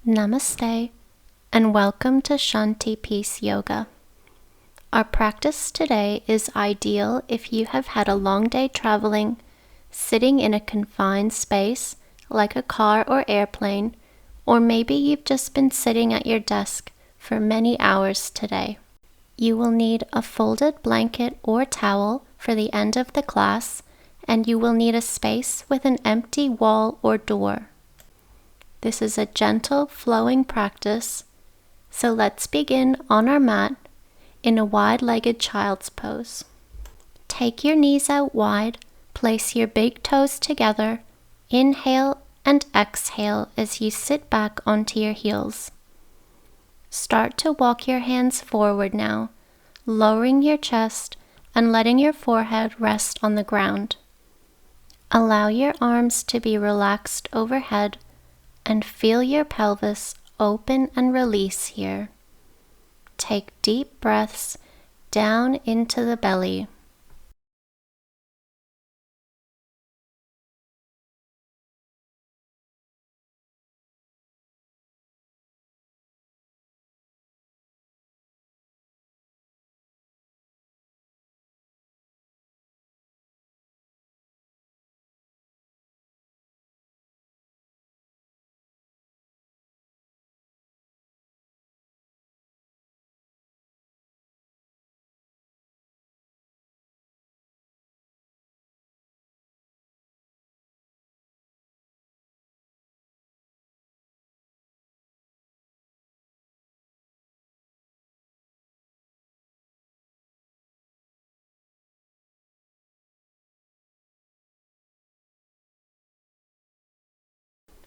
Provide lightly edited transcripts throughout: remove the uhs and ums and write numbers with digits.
Namaste, and welcome to Shanti Peace Yoga. Our practice today is ideal if you have had a long day traveling, sitting in a confined space like a car or airplane, or maybe you've just been sitting at your desk for many hours today. You will need a folded blanket or towel for the end of the class, and you will need a space with an empty wall or door. This is a gentle, flowing practice, so let's begin on our mat in a wide-legged child's pose. Take your knees out wide, place your big toes together, inhale and exhale as you sit back onto your heels. Start to walk your hands forward now, lowering your chest and letting your forehead rest on the ground. Allow your arms to be relaxed overhead and feel your pelvis open and release here. Take deep breaths down into the belly.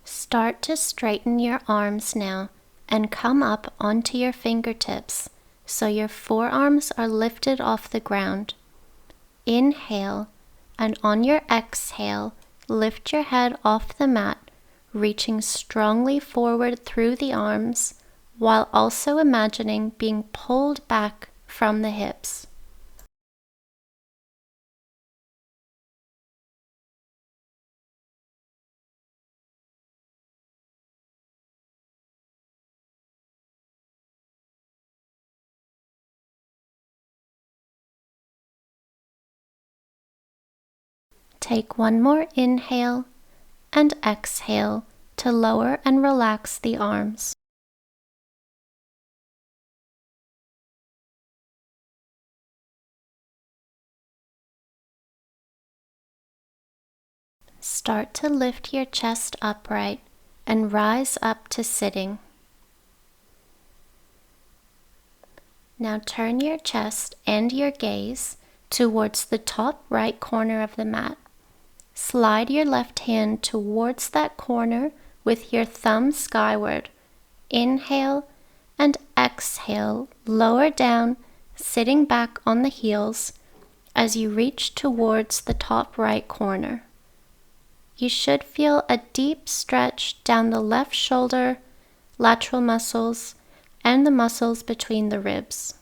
Start to straighten your arms now and come up onto your fingertips so your forearms are lifted off the ground. Inhale, and on your exhale, lift your head off the mat, reaching strongly forward through the arms while also imagining being pulled back from the hips. Take one more inhale and exhale to lower and relax the arms. Start to lift your chest upright and rise up to sitting. Now turn your chest and your gaze towards the top right corner of the mat. Slide your left hand towards that corner with your thumb skyward. Inhale and exhale, lower down, sitting back on the heels as you reach towards the top right corner. You should feel a deep stretch down the left shoulder, lateral muscles, and the muscles between the ribs.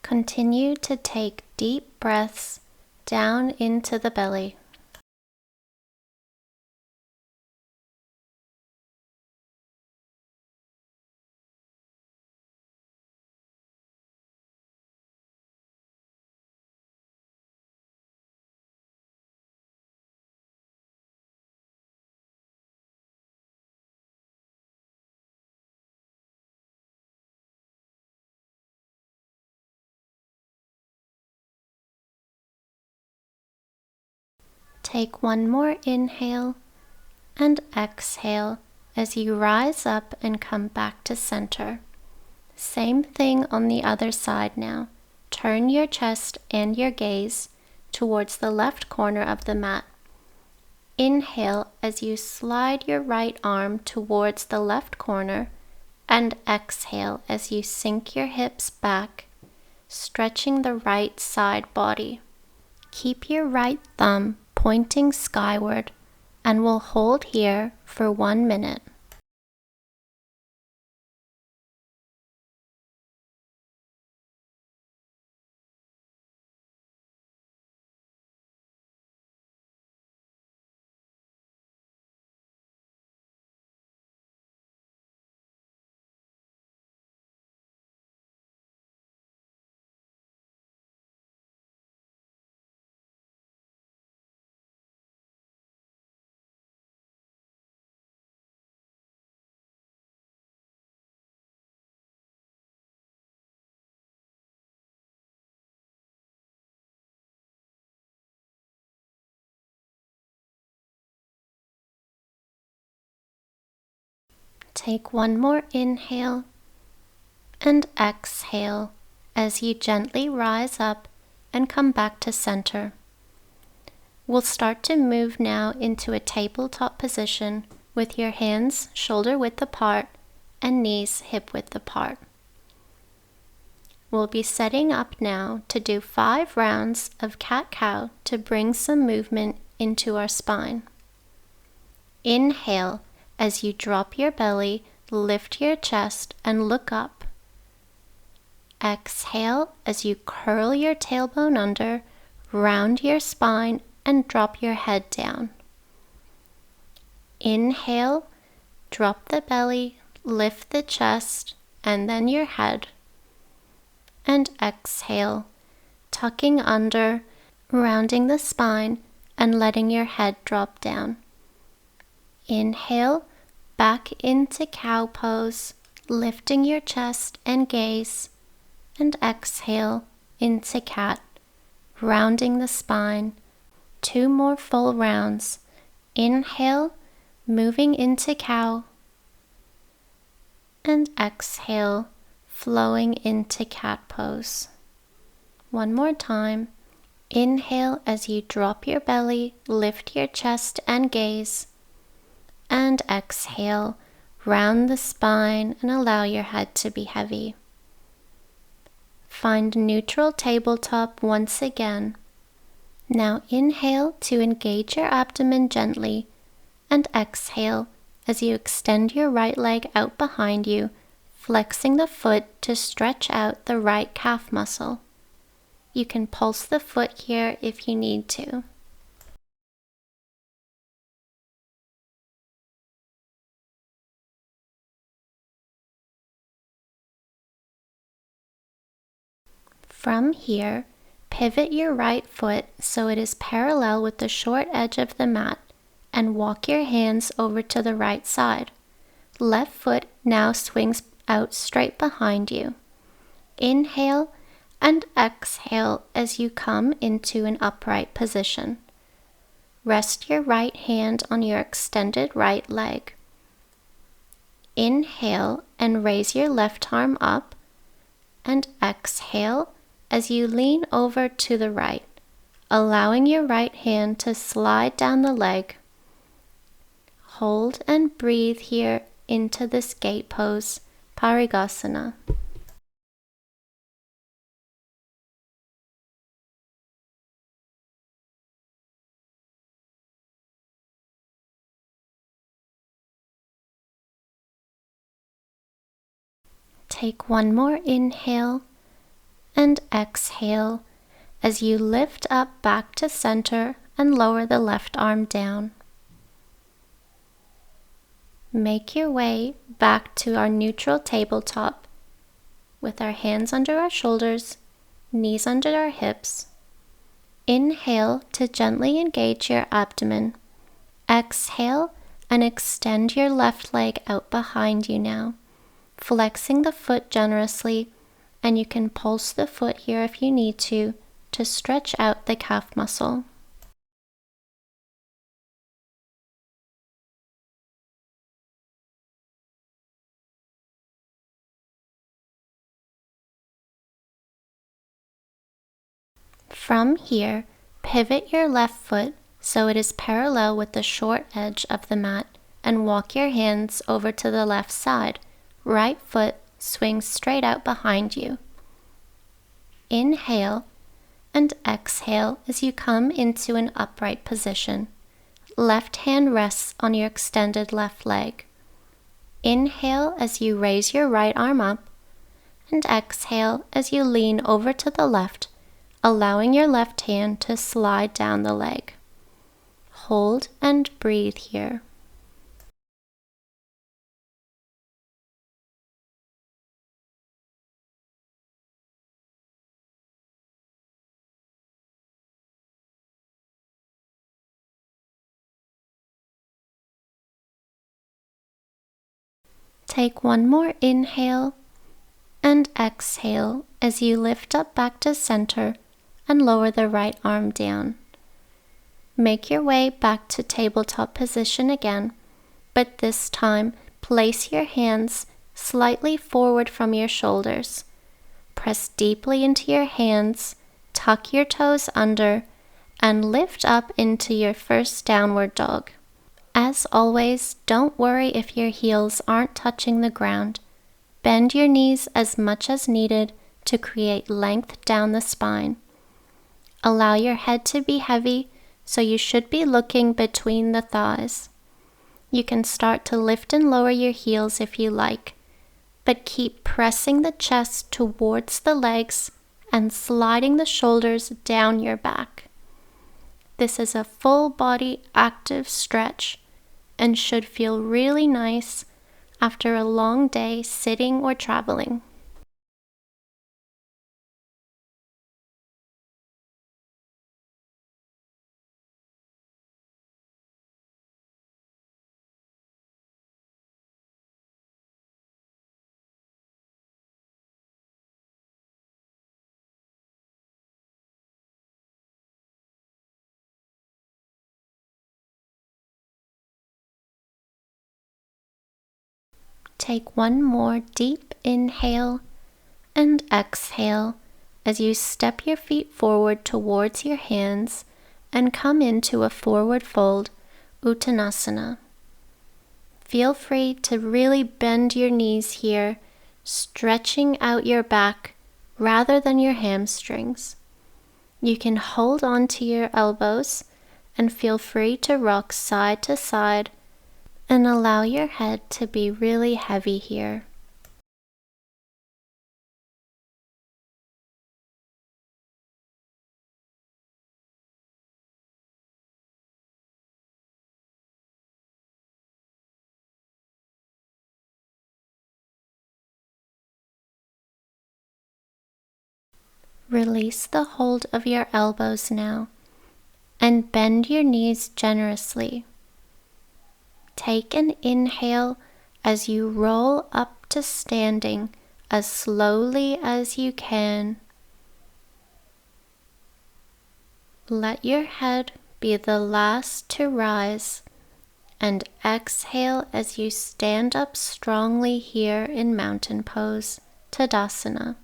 Continue to take deep breaths down into the belly. Take one more inhale and exhale as you rise up and come back to center. Same thing on the other side now. Turn your chest and your gaze towards the left corner of the mat. Inhale as you slide your right arm towards the left corner, and exhale as you sink your hips back, stretching the right side body. Keep your right thumb pointing skyward, and we'll hold here for 1 minute. Take one more inhale and exhale as you gently rise up and come back to center. We'll start to move now into a tabletop position with your hands shoulder width apart and knees hip width apart. We'll be setting up now to do 5 rounds of cat-cow to bring some movement into our spine. Inhale as you drop your belly, lift your chest and look up. Exhale as you curl your tailbone under, round your spine and drop your head down. Inhale, drop the belly, lift the chest and then your head. And exhale, tucking under, rounding the spine and letting your head drop down. Inhale, back into cow pose, lifting your chest and gaze. And exhale into cat, rounding the spine. 2 more full rounds. Inhale, moving into cow. And exhale, flowing into cat pose. One more time. Inhale as you drop your belly, lift your chest and gaze. And exhale, round the spine and allow your head to be heavy. Find neutral tabletop once again. Now inhale to engage your abdomen gently and exhale as you extend your right leg out behind you, flexing the foot to stretch out the right calf muscle. You can pulse the foot here if you need to. From here, pivot your right foot so it is parallel with the short edge of the mat and walk your hands over to the right side. Left foot now swings out straight behind you. Inhale and exhale as you come into an upright position. Rest your right hand on your extended right leg. Inhale and raise your left arm up and exhale as you lean over to the right, allowing your right hand to slide down the leg. Hold and breathe here into this gate pose, Parigasana. Take one more inhale and exhale as you lift up back to center and lower the left arm down. Make your way back to our neutral tabletop with our hands under our shoulders, knees under our hips. Inhale to gently engage your abdomen. Exhale and extend your left leg out behind you now, flexing the foot generously, and you can pulse the foot here if you need to stretch out the calf muscle. From here, pivot your left foot so it is parallel with the short edge of the mat and walk your hands over to the left side. Right foot swings straight out behind you. Inhale and exhale as you come into an upright position. Left hand rests on your extended left leg. Inhale as you raise your right arm up and exhale as you lean over to the left, allowing your left hand to slide down the leg. Hold and breathe here. Take one more inhale and exhale as you lift up back to center and lower the right arm down. Make your way back to tabletop position again, but this time Place your hands slightly forward from your shoulders. Press deeply into your hands, tuck your toes under, and lift up into your first downward dog. As always, don't worry if your heels aren't touching the ground. Bend your knees as much as needed to create length down the spine. Allow your head to be heavy, so you should be looking between the thighs. You can start to lift and lower your heels if you like, but keep pressing the chest towards the legs and sliding the shoulders down your back. This is a full body active stretch and should feel really nice after a long day sitting or traveling. Take one more deep inhale and exhale as you step your feet forward towards your hands and come into a forward fold, Uttanasana. Feel free to really bend your knees here, stretching out your back rather than your hamstrings. You can hold on to your elbows and feel free to rock side to side and allow your head to be really heavy here. Release the hold of your elbows now and bend your knees generously. Take an inhale as you roll up to standing as slowly as you can. Let your head be the last to rise, and exhale as you stand up strongly here in mountain pose, Tadasana.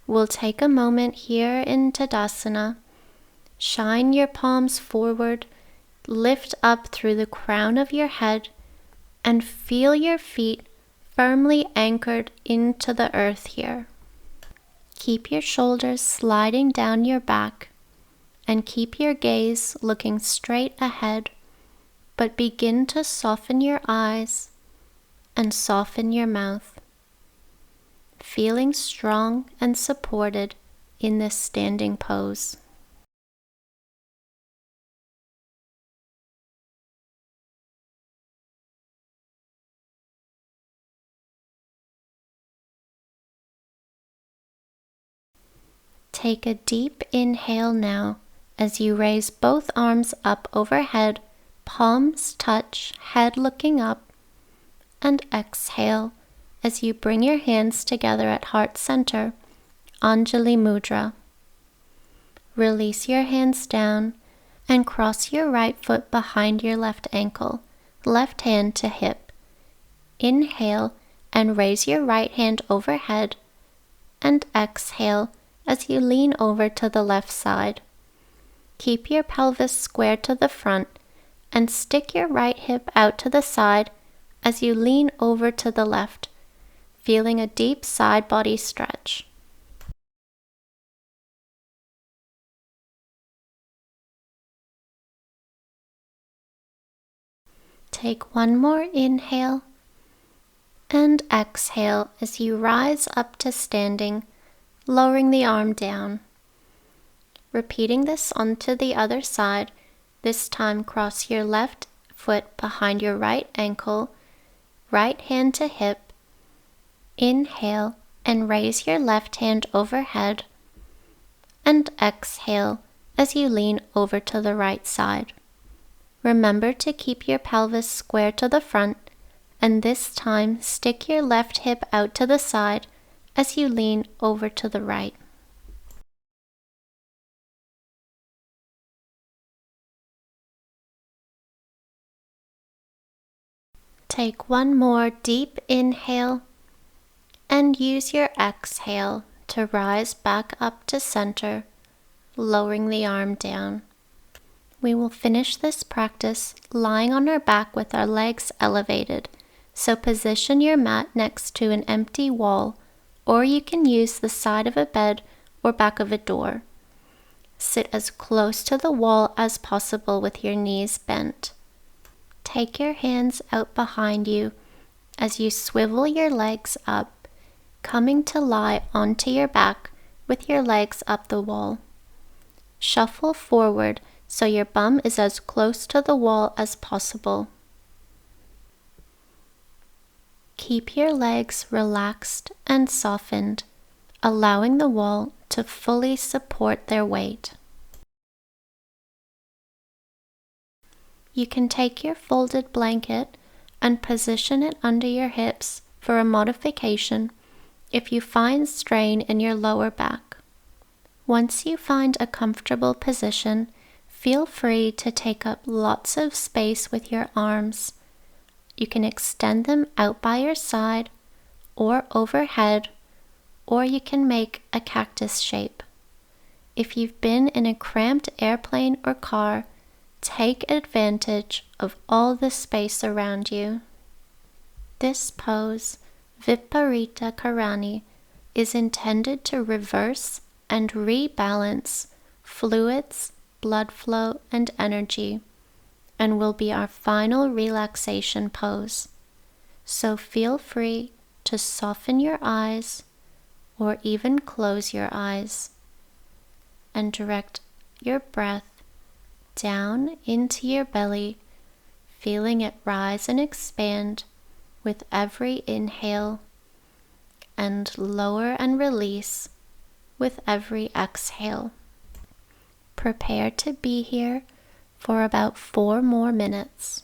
We'll take a moment here in Tadasana. Shine your palms forward, lift up through the crown of your head, and feel your feet firmly anchored into the earth here. Keep your shoulders sliding down your back, and keep your gaze looking straight ahead, but begin to soften your eyes and soften your mouth, feeling strong and supported in this standing pose. Take a deep inhale now as you raise both arms up overhead, palms touch, head looking up, and exhale as you bring your hands together at heart center, Anjali Mudra. Release your hands down and cross your right foot behind your left ankle, left hand to hip. Inhale and raise your right hand overhead, and exhale as you lean over to the left side. Keep your pelvis square to the front and stick your right hip out to the side as you lean over to the left, feeling a deep side body stretch. Take one more inhale and exhale as you rise up to standing, lowering the arm down. Repeating this onto the other side, this time cross your left foot behind your right ankle, right hand to hip. Inhale and raise your left hand overhead, and exhale as you lean over to the right side. Remember to keep your pelvis square to the front, and this time stick your left hip out to the side as you lean over to the right. take one more deep inhale and use your exhale to rise back up to center, lowering the arm down. We will finish this practice lying on our back with our legs elevated, so position your mat next to an empty wall, or you can use the side of a bed or back of a door. Sit as close to the wall as possible with your knees bent. Take your hands out behind you as you swivel your legs up, coming to lie onto your back with your legs up the wall. Shuffle forward so your bum is as close to the wall as possible. Keep your legs relaxed and softened, allowing the wall to fully support their weight. You can take your folded blanket and position it under your hips for a modification if you find strain in your lower back. Once you find a comfortable position, feel free to take up lots of space with your arms. You can extend them out by your side or overhead, or you can make a cactus shape. If you've been in a cramped airplane or car, take advantage of all the space around you. This pose, Viparita Karani, is intended to reverse and rebalance fluids, blood flow, and energy, and will be our final relaxation pose. So feel free to soften your eyes or even close your eyes and direct your breath down into your belly, feeling it rise and expand with every inhale and lower and release with every exhale. Prepare to be here for about 4 more minutes.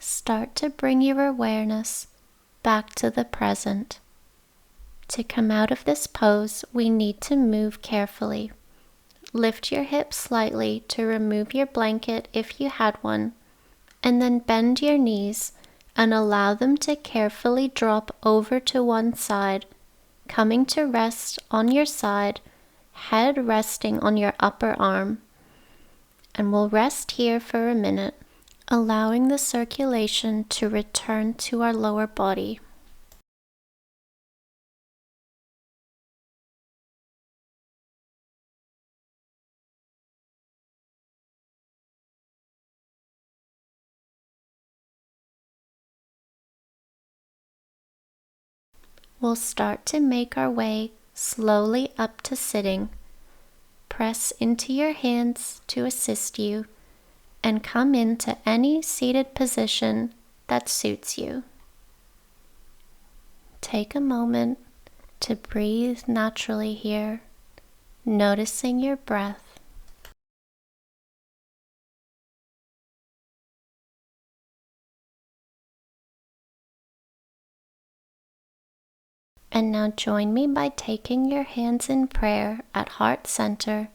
start to bring your awareness back to the present. To come out of this pose, we need to move carefully. Lift your hips slightly to remove your blanket if you had one, and then bend your knees and allow them to carefully drop over to one side, coming to rest on your side, head resting on your upper arm. And we'll rest here for a minute, allowing the circulation to return to our lower body. We'll start to make our way slowly up to sitting. Press into your hands to assist you and come into any seated position that suits you. Take a moment to breathe naturally here, noticing your breath. And now join me by taking your hands in prayer at heart center,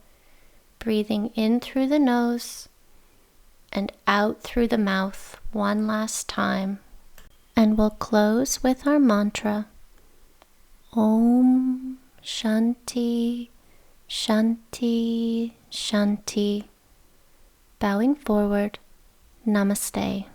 breathing in through the nose and out through the mouth one last time. And we'll close with our mantra, Om Shanti Shanti Shanti. Bowing forward, Namaste.